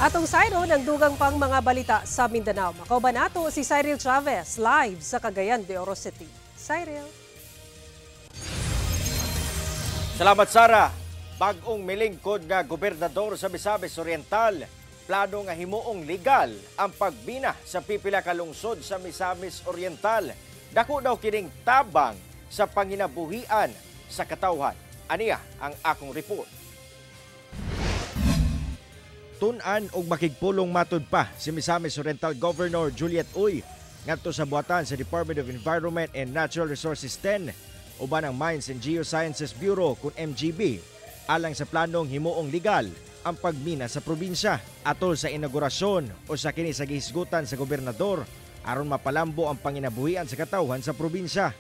Atong sayro ng dugang pang mga balita sa Mindanao. Makauban nato si Cyril Chavez live sa Cagayan de Oro City. Cyril. Salamat Sara. Bag-ong milingkod nga gobernador sa Misamis Oriental, plano nga himuong legal ang pagbina sa pipila ka lungsod sa Misamis Oriental. Dako daw kining tabang sa panginabuhian sa katawhan. Aniya ang akong report. Tun-an og makigpulong matud pa si Misamis Oriental Governor Juliet Uy ngadto sa buhatan sa Department of Environment and Natural Resources 10 uban ang Mines and Geosciences Bureau kun MGB alang sa planong himuong legal ang pagmina sa probinsya atol sa inaugurasyon o sa kini sa gihisgutan sa gobernador aron mapalambo ang panginabuhian sa katawhan sa probinsya.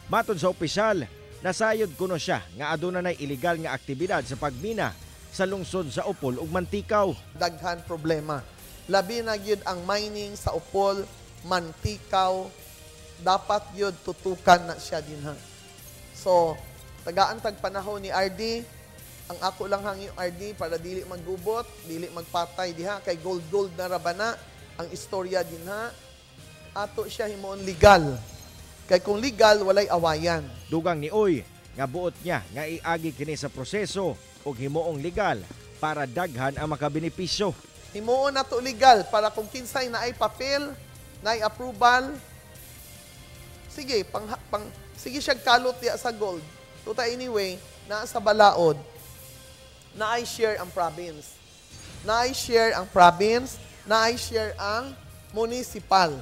Matud sa opisyal, nasayod kuno siya nga aduna nay illegal nga aktibidad sa pagmina sa lungsod sa Upol ug Mantikaw. Daghan problema. Labi na gyud ang mining sa Upol, Mantikaw, dapat gyud tutukan na siya dinha. So, tagaan tag panahon ni RD, ang ako lang hang yung RD para dili maggubot, dili magpatay diha kay gold na rabana ang istorya dinha. Ato siya himuon legal. Kay kung legal walay awayan. Dugang ni Uy nga buot niya nga iagi kini sa proseso ug himuong legal para daghan ang makabenepisyo. Himuon na to legal para kung kinsay na ay papel, na ay approval, sige, sige siya kalot diya sa gold. Tuta anyway, na sa balaod, na ay share ang province. Na ay share ang province, na ay share ang municipal.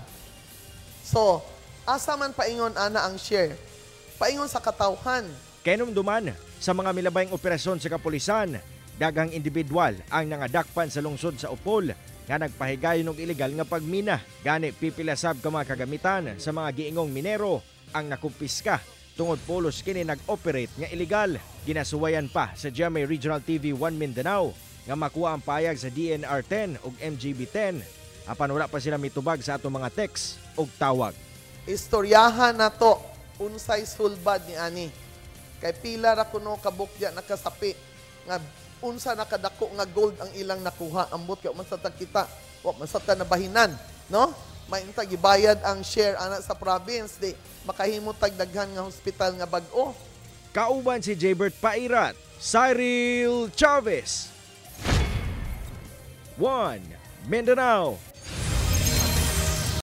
So, asa man paingon ana ang share? Paingon sa katawhan. Kenumduman sa mga milabayng operasyon sa kapulisan, daghang individual ang nangadakpan sa lungsod sa Upol nga nagpahigayon og ilegal nga pagmina. Gani pipila sab ka mga kagamitan sa mga giingong minero ang nakumpiska tungod pulos kini nag-operate nga ilegal. Ginasuwayan pa sa GMA Regional TV 1 Mindanao nga makuha ang payag sa DNR 10 ug MGB 10 apan wala pa sila mitubag sa atong mga text ug tawag. Istoryahan na to unsay sulbad ni ani. Kay pila ra kuno kabukya nakasapi nga unsa nakadako nga gold ang ilang nakuha ambot kay man sa kita wa man sa nabahinan no may intag gibayad ang share ana sa province di makahimot tag daghan nga hospital nga bag-o. Kauban si Jaybert Pairat, Cyril Chavez, 1 Mindanao.